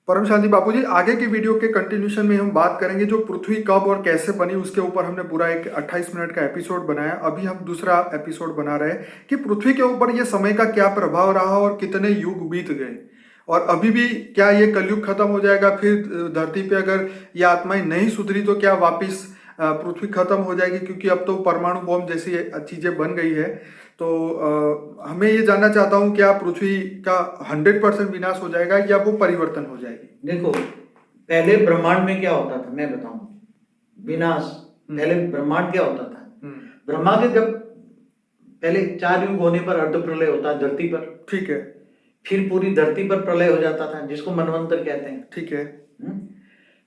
परम शांति बापूजी, आगे की वीडियो के कंटिन्यूशन में हम बात करेंगे जो पृथ्वी कब और कैसे बनी। उसके ऊपर हमने पूरा एक 28 मिनट का एपिसोड बनाया। अभी हम दूसरा एपिसोड बना रहे हैं कि पृथ्वी के ऊपर ये समय का क्या प्रभाव रहा और कितने युग बीत गए, और अभी भी क्या ये कलयुग खत्म हो जाएगा, फिर धरती पे अगर ये आत्माएं नहीं सुधरी तो क्या वापिस पृथ्वी खत्म हो जाएगी, क्योंकि अब तो परमाणु बॉम्ब जैसी चीजें बन गई है। तो हमें ये जानना चाहता हूँ, क्या पृथ्वी का 100% विनाश हो जाएगा या वो परिवर्तन हो जाएगी? देखो, पहले ब्रह्मांड में क्या होता था मैं बताऊं। विनाश, पहले ब्रह्मांड क्या होता था। ब्रह्मा के जब पहले 4 युग होने पर अर्ध प्रलय होता है धरती पर। ठीक है। फिर पूरी धरती पर प्रलय हो जाता था, जिसको मनवंतर कहते हैं। ठीक है।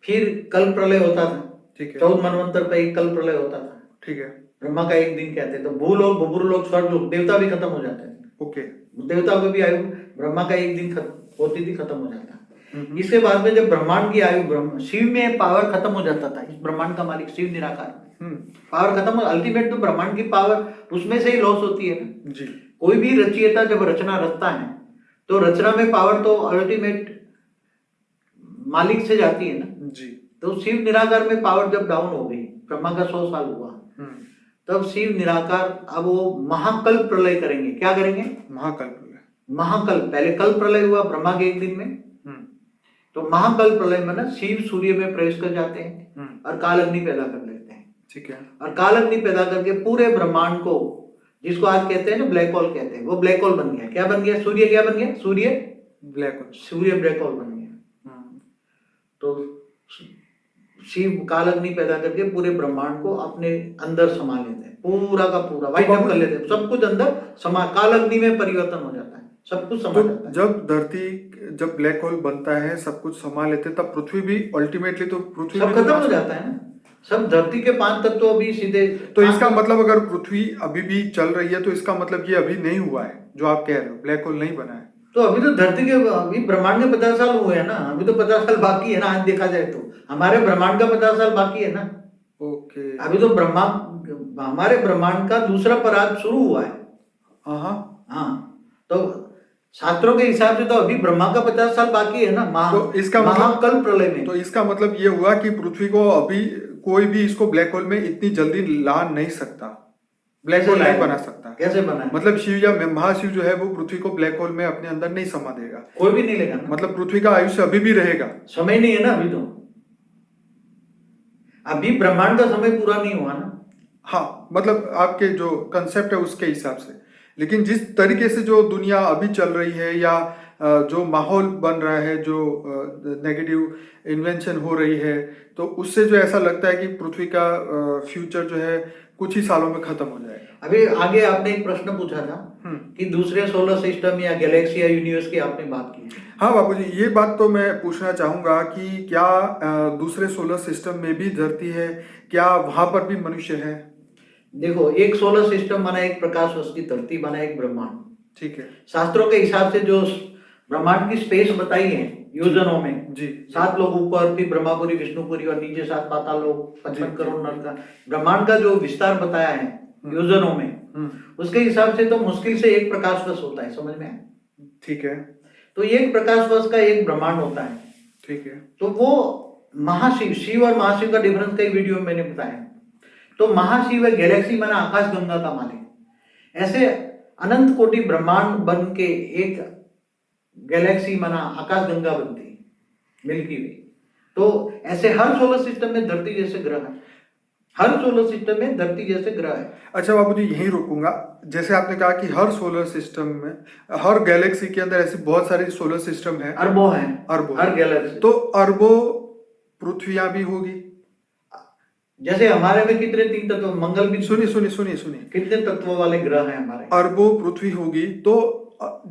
फिर कल प्रलय होता था। ठीक है। 14 मनवंतर पर एक कल प्रलय होता था। ठीक है। ब्रह्मा का एक दिन कहते थे। तो भूलोक, भूपुरलोक, स्वर्गलोक, देवता भी खत्म हो जाते थे। ओके। देवता को भी आयु ब्रह्मा का एक दिन होती थी, खत्म हो जाता। इसके बाद में जब ब्रह्मांड की आयु, शिव में पावर खत्म हो जाता था। इस ब्रह्मांड का मालिक शिव निराकार, पावर खत्म हो, अल्टीमेट तो ब्रह्मांड की पावर उसमें से ही लॉस होती है ना जी। कोई भी रचयिता जब रचना रचता है तो रचना में पावर तो अल्टीमेट मालिक से जाती है ना जी। तो शिव निराकार में पावर जब डाउन हो गई, ब्रह्मा का 100 साल हुआ, तब शिव निराकार अब वो महाकल्प प्रलय करेंगे। क्या करेंगे? महाकल्प प्रलय। महाकल्प, पहले कल्प प्रलय हुआ ब्रह्मा के एक दिन में, तो महाकल्प प्रलय में ना शिव सूर्य में प्रवेश कर जाते हैं और काल अग्नि पैदा कर लेते हैं। ठीक है। और काल अग्नि पैदा करके पूरे ब्रह्मांड को, जिसको आज कहते हैं ना ब्लैक होल कहते हैं, वो ब्लैक होल बन गया। क्या बन गया? सूर्य क्या बन गया? सूर्य ब्लैक होल, सूर्य ब्लैक होल बन गया। तो शिव काल अग्नि पैदा करके पूरे ब्रह्मांड को अपने अंदर समा लेते हैं, पूरा का पूरा वाइट आउट कर लेते हैं, सब कुछ अंदर समा, काल अग्नि में परिवर्तन हो जाता है, सब कुछ समा जाता है। जब धरती, जब ब्लैक होल बनता है, सब कुछ समा लेते हैं, तब पृथ्वी भी अल्टीमेटली तो पृथ्वी सब खत्म हो जाता है ना। सब धरती के 5 तत्व अभी सीधे, तो इसका मतलब अगर पृथ्वी अभी भी चल रही है तो इसका मतलब ये अभी नहीं हुआ है जो आप कह रहे हो, ब्लैक होल नहीं बना है। तो अभी तो धरती के, अभी ब्रह्मांड के 50 साल हुए हैं ना, अभी तो 50 साल बाकी है ना। आज देखा जाए तो हमारे ब्रह्मांड का 50 साल बाकी है ना। ओके। अभी तो हमारे ब्रह्मांड का दूसरा पराग शुरू हुआ है। हाँ, तो शास्त्रों के हिसाब से तो अभी ब्रह्मा का 50 साल बाकी है ना। तो इसका महाकल्प प्रलय में, तो इसका मतलब ये हुआ कि पृथ्वी को अभी कोई भी इसको ब्लैक होल में इतनी जल्दी ला नहीं सकता, ब्लैक होल नहीं बना सकता। कैसे बना? मतलब शिव या महाशिव जो है वो पृथ्वी को ब्लैक होल में अपने अंदर नहीं समा देगा, कोई भी नहीं लेगा। मतलब पृथ्वी का आयुष्य अभी भी रहेगा। समय नहीं है ना अभी, तो अभी ब्रह्मांड का समय पूरा नहीं हुआ ना। हाँ, मतलब आपके जो कंसेप्ट है उसके हिसाब से। लेकिन जिस तरीके से जो दुनिया अभी चल रही है या जो माहौल बन रहा है, जो नेगेटिव इन्वेंशन हो रही है, तो उससे जो ऐसा लगता है कि पृथ्वी का फ्यूचर जो है कुछ ही सालों में खत्म हो जाएगा। अभी आगे आपने एक प्रश्न पूछा था कि दूसरे सोलर सिस्टम या गैलेक्सी या यूनिवर्स की आपने बात की। हाँ बाबूजी, ये बात तो मैं पूछना चाहूंगा कि क्या दूसरे सोलर सिस्टम में भी धरती है, क्या वहां पर भी मनुष्य है? देखो, एक सोलर सिस्टम बना, एक प्रकाश वर्ष की धरती बना, एक ब्रह्मांड। ठीक है। शास्त्रों के हिसाब से जो ब्रह्मांड की स्पेस बताई है योजनों में जी, 7 लोग ऊपर, फिर ब्रह्मापुरी, विष्णुपुरी और नीचे 7 पाताल लोक, 55 करोड़ नर का ब्रह्मांड का जो विस्तार बताया है योजनों में, उसके हिसाब से तो मुश्किल से एक प्रकाश वर्ष होता है। समझ में आया? ठीक है। तो एक प्रकाश वर्ष का एक ब्रह्मांड होता है। ठीक है। तो वो महाशिव, शिव और महाशिव का डिफरेंस कई वीडियो में मैंने बताया। तो महाशिव है, गैलेक्सी माना आकाश गंगा का मालिक। ऐसे अनंत कोटि ब्रह्मांड बन के एक गैलेक्सी माना आकाश गंगा बनती है, मिल्की वे। तो ऐसे हर सोलर सिस्टम में धरती जैसे ग्रह है, हर सोलर सिस्टम में धरती जैसे ग्रह है। अच्छा बाबूजी, यहीं रुकूंगा। जैसे आपने कहा कि हर सोलर सिस्टम में, हर गैलेक्सी के अंदर ऐसी बहुत सारी सोलर सिस्टम है, अरबों है, अरबों, हर गैलेक्सी। तो अरबों पृथ्वियां भी होगी। जैसे हमारे में कितने 3 तत्व, मंगल भी, सुनिए, कितने तत्वों वाले ग्रह हैं हमारे? अरबों पृथ्वी होगी। तो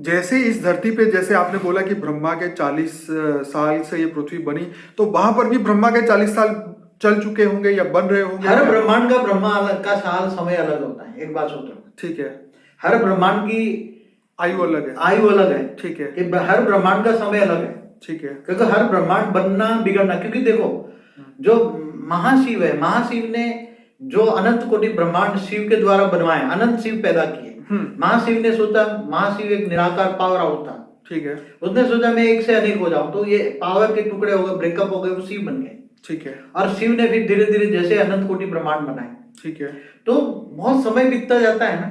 जैसे इस धरती पे, जैसे आपने बोला कि ब्रह्मा के 40 साल से ये पृथ्वी बनी, तो वहां पर भी ब्रह्मा के 40 साल चल चुके होंगे या बन रहे होंगे। हर ब्रह्मांड का ब्रह्मा अलग का साल समय अलग होता है। एक बात सोचो, ठीक है, हर ब्रह्मांड की आयु अलग है। आयु अलग है, ठीक है, कि हर ब्रह्मांड का समय अलग है। ठीक है, क्योंकि हर ब्रह्मांड बनना बिगड़ना, क्योंकि देखो जो महाशिव है, महाशिव ने जो अनंत कोटि ब्रह्मांड शिव के द्वारा बनवाए, अनंत शिव पैदा किए। महाशिव ने सोचा, महाशिव एक निराकार पावर हाउस था। ठीक है। उसने सोचा मैं एक से अनेक हो जाऊं, तो ये पावर के टुकड़े हो गए, ब्रेकअप हो गए, वो शिव बन गए। ठीक है। और शिव ने फिर धीरे धीरे जैसे अनंत कोटि ब्रह्मांड बनाए। ठीक है। तो बहुत समय बीतता जाता है ना,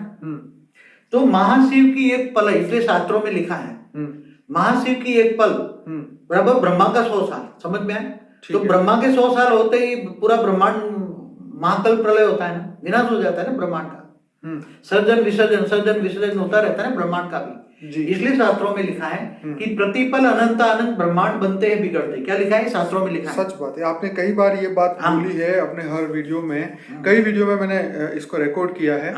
तो महाशिव की एक पल है, इसलिए शास्त्रों में लिखा है महाशिव की एक पल बराबर ब्रह्मा का 100 साल। समझ में आए? तो ब्रह्मा के 100 साल होते ही पूरा ब्रह्मांड महाकल्प प्रलय होता है ना, विनाश हो जाता है ना ब्रह्मांड का। सर्जन विसर्जन होता रहता है ना ब्रह्मांड का भी। इसलिए शास्त्रों में लिखा है कि प्रतिपल अनंत अनंत ब्रह्मांड बनते हैं बिगड़ते। क्या लिखा है शास्त्रों में? लिखा है। सच बात है, आपने कई बार ये बात बोली है अपने हर वीडियो में, कई वीडियो में मैंने इसको रिकॉर्ड किया है।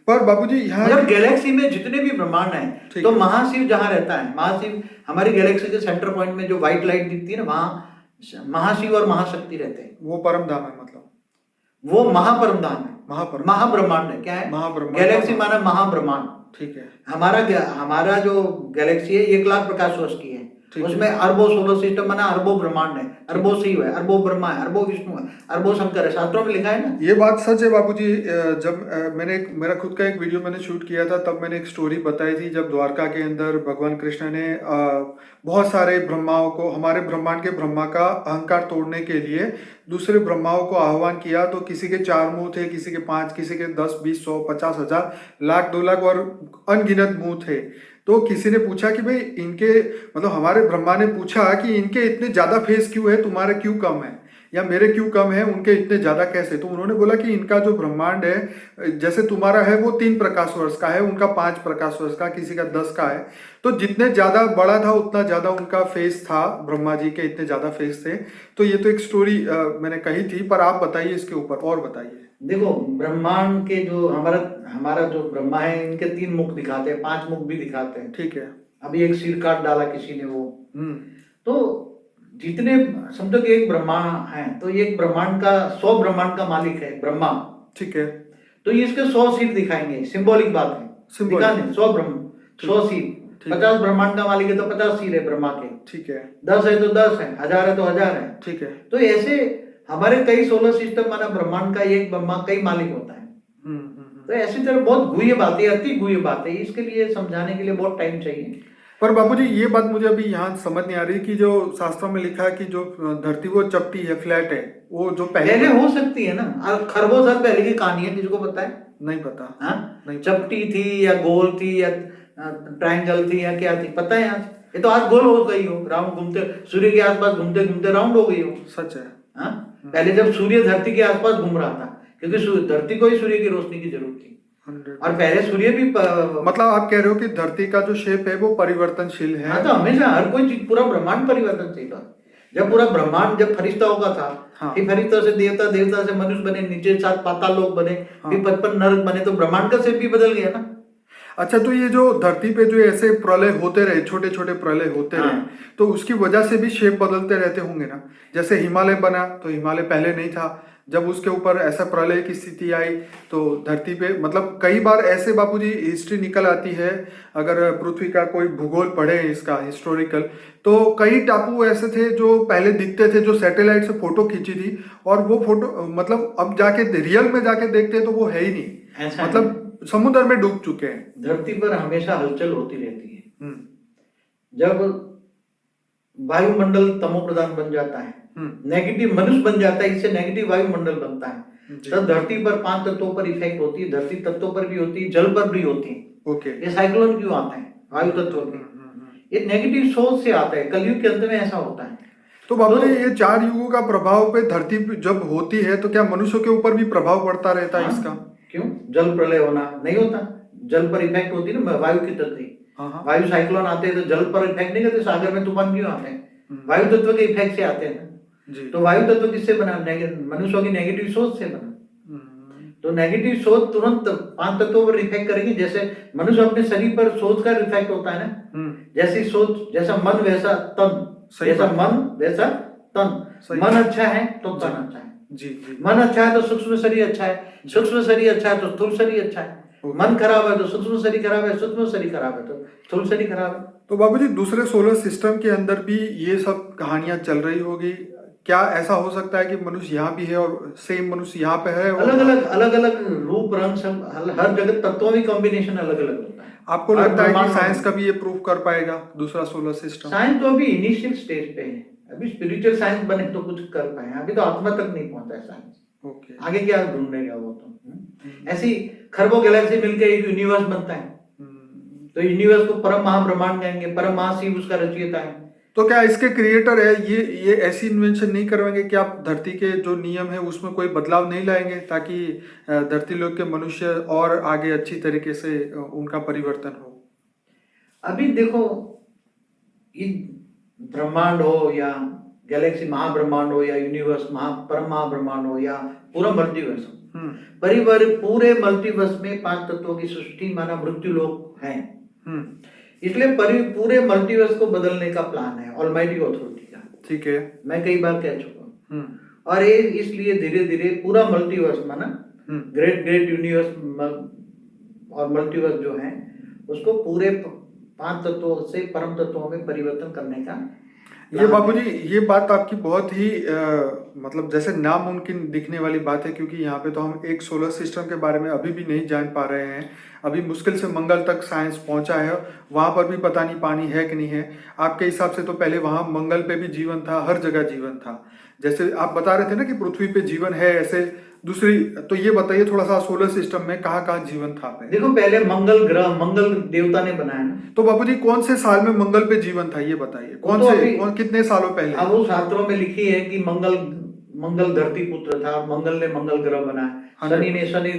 पर बाबूजी यहाँ मतलब गैलेक्सी में जितने भी ब्रह्मांड हैं, तो महाशिव जहाँ रहता है, महाशिव हमारी गैलेक्सी के सेंटर पॉइंट में जो व्हाइट लाइट दिखती है ना, वहां महाशिव और महाशक्ति रहते हैं। वो परम धाम है, मतलब वो महापरम धाम है, महाब्रह्मांड है। क्या है? महाब्रह्मांड। गैलेक्सी माना महाब्रह्मांड। ठीक है। हमारा जो गैलेक्सी है 1 लाख प्रकाश वर्ष की है, उसमें अरबों सोलर सिस्टम बना, अरबों ब्रह्मांड है, अरबों शिव है, अरबों ब्रह्मा है, अरबों विष्णु है, अरबों शंकर है। शास्त्रों में लिखा है ना। ये बात सच है बाबूजी। जब मेरा खुद का एक वीडियो मैंने शूट किया था, तब मैंने एक स्टोरी बताई थी, जब द्वारका के अंदर भगवान कृष्ण ने बहुत सारे ब्रह्माओं को, हमारे ब्रह्मांड के ब्रह्मा का अहंकार तोड़ने के लिए दूसरे ब्रह्माओं को आह्वान किया। तो किसी के 4 मुंह थे, किसी के 5, किसी के 10, 20, 100, 50,000, लाख, 2 लाख और अनगिनत मुंह थे। तो किसी ने पूछा कि भाई इनके, मतलब हमारे ब्रह्मा ने पूछा कि इनके इतने ज्यादा फेस क्यों है, तुम्हारे क्यों कम है, या मेरे क्यों कम है, उनके इतने ज्यादा कैसे? तो उन्होंने बोला कि इनका जो ब्रह्मांड है, जैसे तुम्हारा है वो 3 प्रकाश वर्ष का है, उनका 5 प्रकाश वर्ष का, किसी का 10 का है। तो जितने ज्यादा बड़ा था उतना ज्यादा उनका फेस था, ब्रह्मा जी के इतने ज्यादा फेस थे। तो ये तो एक स्टोरी मैंने कही थी, पर आप बताइए इसके ऊपर और बताइए। देखो, ब्रह्मांड के जो हमारा जो ब्रह्मा है, इनके 3 मुख दिखाते हैं, 5 मुख भी दिखाते हैं। ठीक है। अभी एक सिर काट डाला किसी ने वो। तो जितने समझो कि एक ब्रह्मा है, तो एक ब्रह्मांड का 100 ब्रह्मांड का मालिक है ब्रह्मा। ठीक है। तो इसके 100 सिर दिखाएंगे, सिंबॉलिक बात है। दिखाने 100 सिर। 50 ब्रह्मांड का मालिक है तो 50 सिर है ब्रह्मा के। ठीक है। 10 है तो 10 है, 1000 है तो 1000 है। ठीक है। तो ऐसे हमारे कई सोलर सिस्टम माना ब्रह्मांड का एक ब्रह्मा कई मालिक होता है। तो ऐसी तरह बहुत गुह्य बातें, अति गुह्य बातें, इसके लिए समझाने के लिए बहुत टाइम चाहिए। पर बाबूजी ये बात मुझे अभी यहाँ समझ नहीं आ रही कि जो शास्त्रों में लिखा है कि जो धरती वो चपटी है, फ्लैट है, वो जो पहले हो सकती है ना। खरबों साल पहले की कहानी है, किसको पता है? नहीं पता। नहीं, चपटी थी या गोल थी या ट्रायंगल थी या क्या थी, पता है? आज ये तो आज गोल हो गई हो, राउंड घूमते, सूर्य के आसपास घूमते घूमते राउंड हो गई हो। सच है। पहले जब सूर्य धरती के आसपास घूम रहा था, क्योंकि धरती को ही सूर्य की रोशनी की जरूरत थी। और पहले सूर्य भी मतलब आप कह रहे हो कि धरती का जो शेप है वो परिवर्तनशील है। हाँ, तो हमेशा हर कोई चीज, पूरा ब्रह्मांड परिवर्तनशील है। जब पूरा ब्रह्मांड जब फरिश्ताओं का था, फिर फरिश्ता से देवता, देवता से मनुष्य बने, नीचे 7 पाताल लोक बने, फिर 55 नरक बने, तो ब्रह्मांड का शेप भी बदल गया ना। अच्छा, तो ये जो धरती पे जो ऐसे प्रलय होते रहे, छोटे छोटे प्रलय होते रहे, तो उसकी वजह से भी शेप बदलते रहते होंगे ना। जैसे हिमालय बना, तो हिमालय पहले नहीं था, जब उसके ऊपर ऐसा प्रलय की स्थिति आई तो धरती पे, मतलब कई बार ऐसे बापूजी हिस्ट्री निकल आती है, अगर पृथ्वी का कोई भूगोल पढ़े इसका हिस्टोरिकल, तो कई टापू ऐसे थे जो पहले दिखते थे, जो सैटेलाइट से फोटो खींची थी, और वो फोटो मतलब अब जाके रियल में जाके देखते हैं तो वो है ही नहीं, मतलब समुद्र में डूब चुके हैं। धरती पर हमेशा हलचल होती रहती है। जब वायुमंडल तमो प्रधान बन जाता है, नेगेटिव मनुष्य बन जाता है, इससे नेगेटिव वायुमंडल बनता है, तब धरती पर 5 तत्वों पर इफेक्ट होती है। धरती तत्वों पर भी होती है, जल पर भी होती है। ओके। ये साइक्लोन क्यों आते हैं? वायु तत्वों के, ये नेगेटिव सोच से आता है। कलयुग के अंत में ऐसा होता है। तो बाबू जी, ये 4 युगों का प्रभाव पे धरती जब होती है तो क्या मनुष्यों के ऊपर भी प्रभाव पड़ता रहता है इसका? क्यों? जल प्रलय होना नहीं होता, जल पर इफेक्ट होती है ना, वायु की तत्व। वायु साइक्लोन आते हैं तो जल पर इफेक्ट नहीं करते। सागर में तूफान क्यों आते हैं? वायु तत्व के इफेक्ट से आते हैं ना। तो वायु तत्व किससे बना? मनुष्यों की नेगेटिव सोच से बना। तो नेगेटिव सोच तुरंत 5 तत्वों पर इफेक्ट करेगी। जैसे मनुष्य अपने शरीर पर सोच का इफेक्ट होता है ना, जैसी सोच, जैसा मन वैसा तन, जैसा मन वैसा तन। मन अच्छा है तो तन अच्छा है। जी। मन अच्छा है तो सूक्ष्म शरीर अच्छा है, सूक्ष्म शरीर अच्छा है तो स्थूल शरीर अच्छा है। मन खराब है तो सूक्ष्म शरीर खराब है, सूक्ष्म शरीर खराब है तो स्थूल शरीर खराब है। तो बाबूजी, दूसरे सोलर सिस्टम के अंदर भी ये सब कहानियां चल रही होगी क्या ऐसा हो सकता है कि मनुष्य यहाँ भी है और सेम मनुष्य यहाँ पे है? अलग अलग रूप रंग सब हर जगह तत्वों की कॉम्बिनेशन अलग अलग होता है। आपको हर लगता है कि ब्रह्मांड साइंस में कभी ये प्रूव कर पाएगा दूसरा सोलर सिस्टम? साइंस तो अभी इनिशियल स्टेज पे है, अभी स्पिरिचुअल साइंस बने तो कुछ कर पाए, अभी तो आत्मा तक नहीं पहुंचा है साइंस। ओके। आगे क्या ढूंढेगा वो तो। ऐसी खरबों गैलेक्सी मिलकर एक यूनिवर्स बनता है, तो यूनिवर्स को परम महाब्रह्मांड कहेंगे, परम महाशिव उसका रचयिता है। तो क्या इसके क्रिएटर है ये ऐसी इन्वेंशन नहीं करवाएंगे कि आप धरती के जो नियम है उसमें कोई बदलाव नहीं लाएंगे ताकि धरती लोक के मनुष्य और आगे अच्छी तरीके से उनका परिवर्तन हो? अभी देखो, ये ब्रह्मांड हो या गैलेक्सी महाब्रह्मांड हो या यूनिवर्स परम महाब्रह्मांड हो या पूरा मल्टीवर्स हो, परिवार पूरे मल्टीवर्स में 5 तत्वों की सृष्टि माना मृत्यु लोक है। इसलिए पूरे मल्टीवर्स को बदलने का प्लान है ऑलमाइटी अथॉरिटी का। ठीक है, मैं कई बार कह चुका हूँ। और ये इसलिए धीरे धीरे पूरा मल्टीवर्स माना ग्रेट यूनिवर्स और मल्टीवर्स जो है उसको पूरे 5 तत्वों से परम तत्वों में परिवर्तन करने का। ये बाबूजी, ये बात आपकी बहुत ही मतलब जैसे नामुमकिन दिखने वाली बात है, क्योंकि यहाँ पे तो हम एक सोलर सिस्टम के बारे में अभी भी नहीं जान पा रहे हैं। अभी मुश्किल से मंगल तक साइंस पहुंचा है, वहाँ पर भी पता नहीं पानी है कि नहीं है। आपके हिसाब से तो पहले वहाँ मंगल पे भी जीवन था, हर जगह जीवन था। जैसे आप बता रहे थे ना कि पृथ्वी पे जीवन है, ऐसे दूसरी, तो ये बताइए थोड़ा सा सोलर सिस्टम में कहाँ कहाँ जीवन था पहले? देखो, पहले मंगल ग्रह मंगल देवता ने बनाया ना। तो बाबूजी कौन से साल में मंगल पे जीवन था ये बताइए, कितने सालों पहले? अब वो शास्त्रों में लिखी है कि मंगल धरती पुत्र था, मंगल ने मंगल ग्रह बनाया, शनि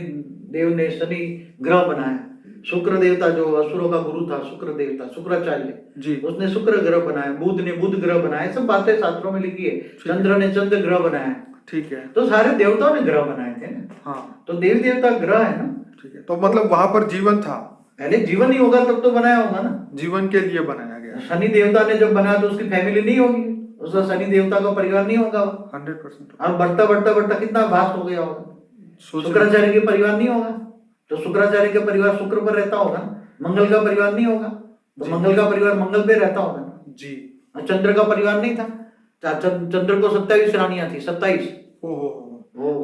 देव ने शनि ग्रह बनाया, शुक्र देवता जो असुरों का गुरु था, शुक्र देवता शुक्राचार्य जी, उसने शुक्र ग्रह बनाया, बुध ने बुध ग्रह बनाया। सब बातें शास्त्रों में लिखी है। चंद्र ने चंद्र ग्रह बनाया। ठीक है, तो सारे देवताओं ने ग्रह बनाए थे ना। हाँ, तो देवी देवता ग्रह है ना। ठीक है, तो मतलब वहां पर जीवन था। पहले जीवन ही होगा तब तो बनाया होगा ना, जीवन के लिए बनाया गया। शनि देवता ने जब बनाया तो उसकी फैमिली नहीं होगी, उसका शनि देवता का परिवार नहीं होगा 100%। अब बढ़ता कितना भास्ट हो गया होगा। शुक्राचार्य के परिवार नहीं होगा, तो शुक्राचार्य का परिवार शुक्र पर रहता होगा। मंगल का परिवार नहीं होगा, तो मंगल का परिवार मंगल पे रहता होगा जी। चंद्र का परिवार नहीं था, चंद्र को 27 रानियां थी, 27।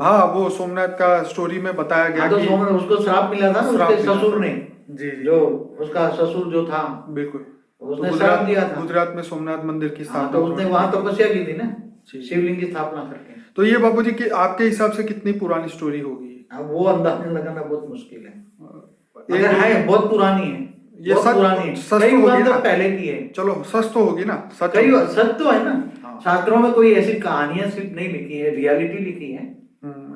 हाँ, वो सोमनाथ का स्टोरी में बताया गया। तो सोमनाथ उसको श्राप मिला था ना उसके ससुर ने जी, जो उसका ससुर जो था, बिल्कुल उसने श्राप दिया था। गुजरात में सोमनाथ मंदिर की स्थापना, तो उसने वहां तपस्या की थी ना, शिवलिंग की स्थापना करके। तो ये बाबूजी कि आपके हिसाब से कितनी पुरानी स्टोरी होगी? अब वो अंदाजा लगाना बहुत मुश्किल है। अगर है बहुत पुरानी है, ये सच पुरानी है, कई युगांतर पहले की है। चलो, सच तो होगी ना, सच तो है ना। शास्त्रों में कोई ऐसी कहानियां सिर्फ नहीं लिखी है, रियलिटी लिखी है।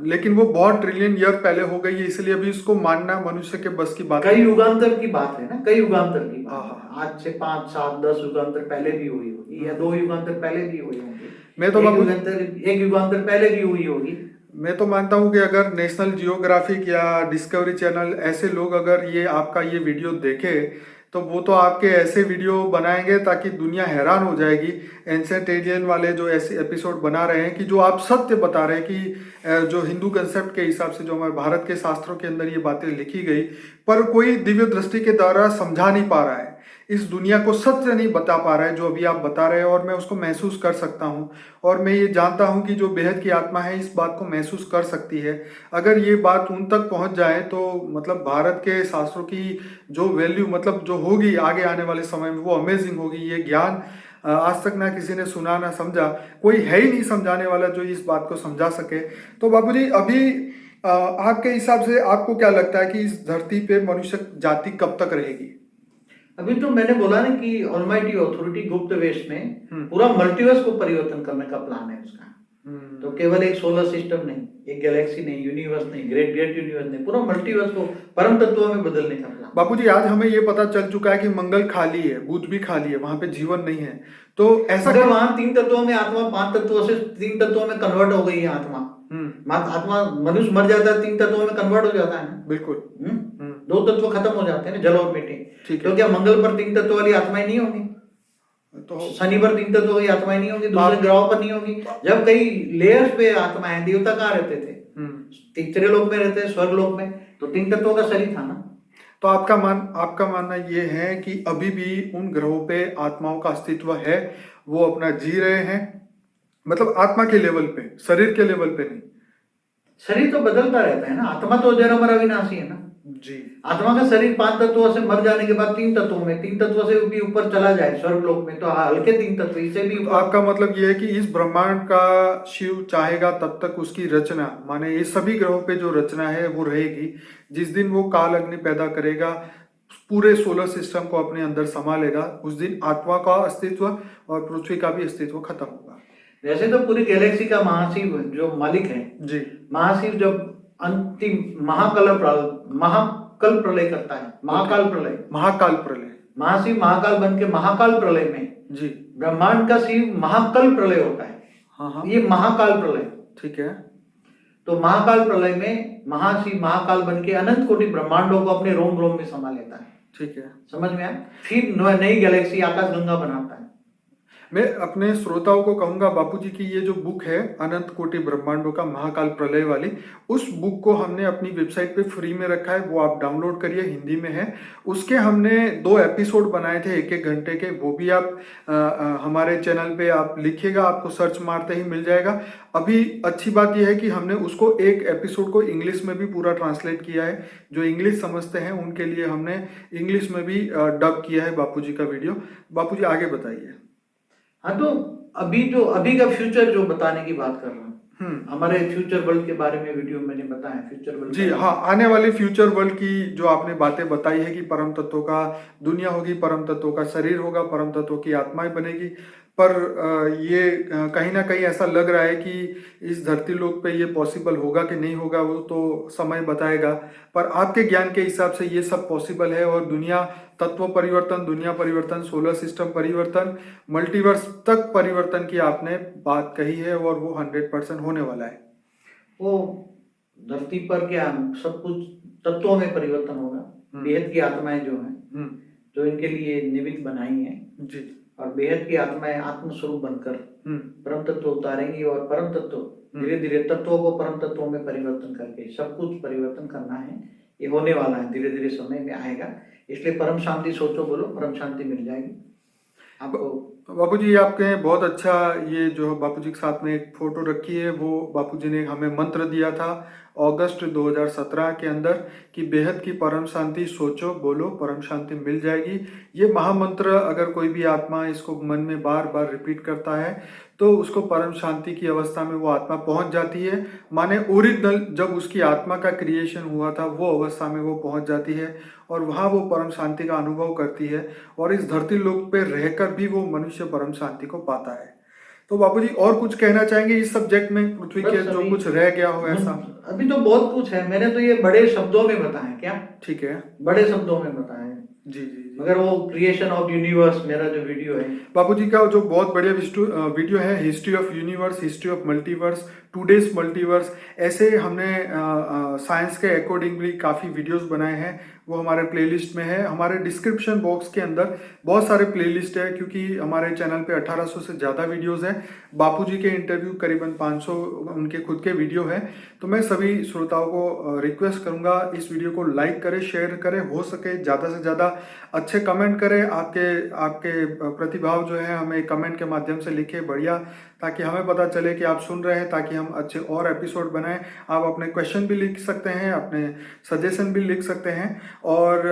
लेकिन वो बहुत ट्रिलियन ईयर पहले हो गई है, इसलिए अभी इसको मानना मनुष्य के बस की बात। कई युगांतर की बात है ना, कई युगांतर की बात। आज से 5, 7, 10 युगांतर पहले भी हुई होगी, या 2 युगांतर पहले भी हुई होगी। मैं तो एक युगांतर पहले भी हुई होगी। मैं तो मानता हूँ कि अगर नेशनल जियोग्राफिक या डिस्कवरी चैनल ऐसे लोग अगर ये आपका ये वीडियो देखे, तो वो तो आपके ऐसे वीडियो बनाएंगे ताकि दुनिया हैरान हो जाएगी। एंशिएंट एलियन वाले जो ऐसे एपिसोड बना रहे हैं कि जो आप सत्य बता रहे हैं कि जो हिंदू कंसेप्ट के हिसाब से जो हमारे भारत के शास्त्रों के अंदर ये बातें लिखी गई, पर कोई दिव्य दृष्टि के द्वारा समझा नहीं पा रहा है, इस दुनिया को सत्य नहीं बता पा रहा है जो अभी आप बता रहे हैं। और मैं उसको महसूस कर सकता हूँ, और मैं ये जानता हूँ कि जो बेहद की आत्मा है इस बात को महसूस कर सकती है। अगर ये बात उन तक पहुँच जाए तो मतलब भारत के शास्त्रों की जो वैल्यू मतलब जो होगी आगे आने वाले समय में वो अमेजिंग होगी। ये ज्ञान आज तक ना किसी ने सुना ना समझा, कोई है ही नहीं समझाने वाला जो इस बात को समझा सके। तो बाबूजी, अभी आपके हिसाब से आपको क्या लगता है कि इस धरती पे मनुष्य जाति कब तक रहेगी? अभी तो मैंने बोला ना कि ऑलमाइटी अथॉरिटी गुप्त वेश में पूरा मल्टीवर्स को परिवर्तन करने का प्लान है उसका। तो केवल एक सोलर सिस्टम नहीं, एक गैलेक्सी नहीं, यूनिवर्स नहीं, ग्रेट यूनिवर्स नहीं, पूरा मल्टीवर्स को परम तत्वों में बदलने का प्लान। बापूजी, आज हमें ये पता चल चुका है कि मंगल खाली है, बुध भी खाली है, वहां पे जीवन नहीं है। तो ऐसा अगर वहां 3 तत्वों में आत्मा 5 तत्वों से 3 तत्वों में कन्वर्ट हो गई है आत्मा, आत्मा मनुष्य मर जाता है 3 तत्वों में कन्वर्ट हो जाता है ना। बिल्कुल 2 तत्व खत्म हो जाते हैं ना, जल और मिट्टी। तो क्या मंगल पर 3 तत्व वाली आत्माएं नहीं होंगी? तो शनि पर 3 तत्व की आत्माएं नहीं होंगी, दूसरे ग्रहों पर नहीं होंगी। जब कई लेयर्स पे आत्माएं, देवता कहाँ रहते थे? तीसरे लोक में रहते, स्वर्ग लोक में, तो 3 तत्वों का शरीर था ना। तो आपका मानना ये है कि अभी भी उन ग्रहों पे आत्माओं का अस्तित्व है, वो अपना जी रहे हैं, मतलब आत्मा के लेवल पे, शरीर के लेवल पे नहीं। शरीर तो बदलता रहता है ना, आत्मा तो जन्म अविनाशी है ना। जी। आत्मा का शरीर 5 तत्वों से मर जाने के बाद 3 तत्वों में, 3 तत्वों से भी ऊपर चला जाए स्वर्ग लोक में, तो हल्के 3 तत्व, इससे भी तो ऊपर। आपका मतलब ये है कि इस ब्रह्मांड का शिव चाहेगा तब तक उसकी रचना, माने ये सभी ग्रहों पे जो रचना है वो रहेगी। जिस दिन वो काल अग्नि पैदा करेगा, पूरे सोलर सिस्टम को अपने अंदर समा लेगा, उस दिन आत्मा का अस्तित्व और पृथ्वी का भी अस्तित्व खत्म होगा। वैसे तो पूरी गैलेक्सी का महाशिव जो मालिक है, जी। महाशिव जब अंतिम महाकल प्रलय करता है, महाकाल प्रलय, महाकाल प्रलय, महाशिव महाकाल बन के महाकाल प्रलय में जी, ब्रह्मांड का शिव महाकल प्रलय होता है। हाँ हाँ, ये महाकाल प्रलय, ठीक है। तो महाकाल प्रलय में महाशिव महाकाल बन के अनंत कोटि ब्रह्मांडों को अपने रोम रोम में समा लेता है। ठीक है, समझ में आया? फिर नई गैलेक्सी आकाश गंगा बनाता है। मैं अपने श्रोताओं को कहूंगा बापूजी की ये जो बुक है अनंत कोटि ब्रह्मांडों का महाकाल प्रलय वाली, उस बुक को हमने अपनी वेबसाइट पे फ्री में रखा है, वो आप डाउनलोड करिए, हिंदी में है। उसके हमने 2 एपिसोड बनाए थे 1-1 घंटे के, वो भी आप हमारे चैनल पे आप लिखिएगा, आपको सर्च मारते ही मिल जाएगा। अभी अच्छी बात यह है कि हमने उसको एक एपिसोड को इंग्लिश में भी पूरा ट्रांसलेट किया है। जो इंग्लिश समझते हैं उनके लिए हमने इंग्लिश में भी डब किया है बापूजी का वीडियो। बापूजी आगे बताइए। हाँ, तो अभी का फ्यूचर जो बताने की बात कर रहा हूँ, हमारे फ्यूचर वर्ल्ड के बारे में वीडियो मैंने बताया, फ्यूचर वर्ल्ड। जी हाँ, आने वाली फ्यूचर वर्ल्ड की जो आपने बातें बताई है कि परम तत्वों का दुनिया होगी, परम तत्वों का शरीर होगा, परम तत्वों की आत्माएं बनेगी, पर ये कहीं ना कहीं ऐसा लग रहा है कि इस धरती लोक पे ये पॉसिबल होगा कि नहीं होगा, वो तो समय बताएगा। पर आपके ज्ञान के हिसाब से ये सब पॉसिबल है, और दुनिया तत्व परिवर्तन, दुनिया परिवर्तन, सोलर सिस्टम परिवर्तन, मल्टीवर्स तक परिवर्तन की आपने बात कही है, और वो 100% होने वाला है। वो धरती पर क्या सब कुछ तत्वों में परिवर्तन होगा। बेहद की आत्माएं जो हैं, जो इनके लिए निमित्त बनाई हैं जी, और बेहद की आत्माएं आत्मस्वरूप बनकर परम तत्व उतारेंगी, और परम तत्व धीरे धीरे तत्वों को परम तत्वों में परिवर्तन करके सब कुछ परिवर्तन करना है। ये होने वाला है, धीरे धीरे समय में आएगा। इसलिए परम शांति सोचो, बोलो, परम शांति मिल जाएगी आपको। बापूजी आपके बहुत अच्छा, ये जो बापूजी के साथ में एक फोटो रखी है, वो बापूजी ने हमें मंत्र दिया था अगस्त 2017 के अंदर कि बेहद की परम शांति सोचो, बोलो, परम शांति मिल जाएगी। ये महामंत्र अगर कोई भी आत्मा इसको मन में बार बार रिपीट करता है तो उसको परम शांति की अवस्था में वो आत्मा पहुंच जाती है। माने ओरिजिनल जब उसकी आत्मा का क्रिएशन हुआ था वो अवस्था में वो पहुंच जाती है, और वहाँ वो परम शांति का अनुभव करती है, और इस धरती लोक पे रहकर भी वो मनुष्य परम शांति को पाता है। तो बापूजी और कुछ कहना चाहेंगे इस सब्जेक्ट में, पृथ्वी के जो कुछ रह गया हो ऐसा? अभी तो बहुत कुछ है, मैंने तो ये बड़े शब्दों में बताया। क्या? ठीक है, बड़े शब्दों में बताया। जी जी जी। मगर वो क्रिएशन ऑफ यूनिवर्स मेरा जो वीडियो है, बापूजी का जो बहुत बढ़िया वीडियो है, history of universe, history of multiverse, today's multiverse, ऐसे हमने साइंस के अकॉर्डिंग भी काफ़ी वीडियोस बनाए हैं, वो हमारे प्लेलिस्ट में है। हमारे डिस्क्रिप्शन बॉक्स के अंदर बहुत सारे प्लेलिस्ट है, क्योंकि हमारे चैनल पे 1800 से ज़्यादा वीडियोस हैं। बापूजी के इंटरव्यू करीबन 500 उनके खुद के वीडियो हैं। तो मैं सभी श्रोताओं को रिक्वेस्ट करूंगा, इस वीडियो को लाइक करें, शेयर करें, हो सके ज़्यादा से ज़्यादा अच्छे कमेंट करें। आपके प्रतिभाव जो है हमें कमेंट के माध्यम से लिखें, बढ़िया, ताकि हमें पता चले कि आप सुन रहे हैं, ताकि हम अच्छे और एपिसोड बनाएं। आप अपने क्वेश्चन भी लिख सकते हैं, अपने सजेशन भी लिख सकते हैं। और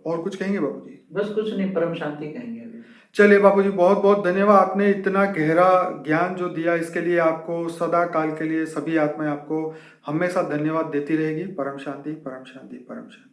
कुछ कहेंगे बापूजी? बस कुछ नहीं, परम शांति कहेंगे अभी। चलिए बापूजी, बहुत बहुत धन्यवाद, आपने इतना गहरा ज्ञान जो दिया, इसके लिए आपको सदा काल के लिए सभी आत्माएं आपको हमेशा धन्यवाद देती रहेगी। परम शांति, परम शांति, परम शांति।